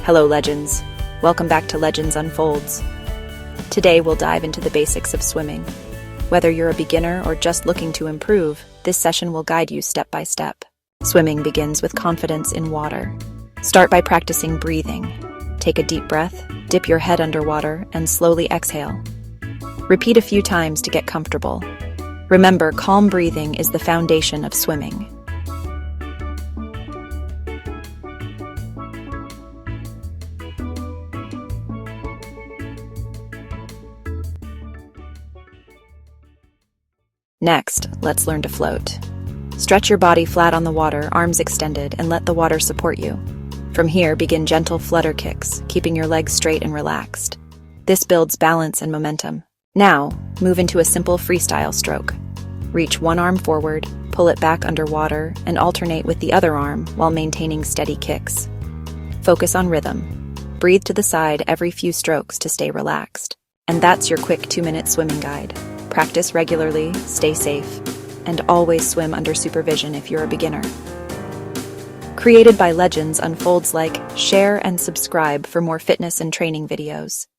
Hello, Legends. Welcome back to Legends Unfolds. Today, we'll dive into the basics of swimming. Whether you're a beginner or just looking to improve, this session will guide you step by step. Swimming begins with confidence in water. Start by practicing breathing. Take a deep breath, dip your head underwater, and slowly exhale. Repeat a few times to get comfortable. Remember, calm breathing is the foundation of swimming. Next, let's learn to float. Stretch your body flat on the water, arms extended, and let the water support you. From here, begin gentle flutter kicks, keeping your legs straight and relaxed. This builds balance and momentum. Now, move into a simple freestyle stroke. Reach one arm forward, pull it back underwater, and alternate with the other arm while maintaining steady kicks. Focus on rhythm. Breathe to the side every few strokes to stay relaxed. And that's your quick 2-minute swimming guide. Practice regularly, stay safe, and always swim under supervision if you're a beginner. Created by Legends Unfolds. Like, share, and subscribe for more fitness and training videos.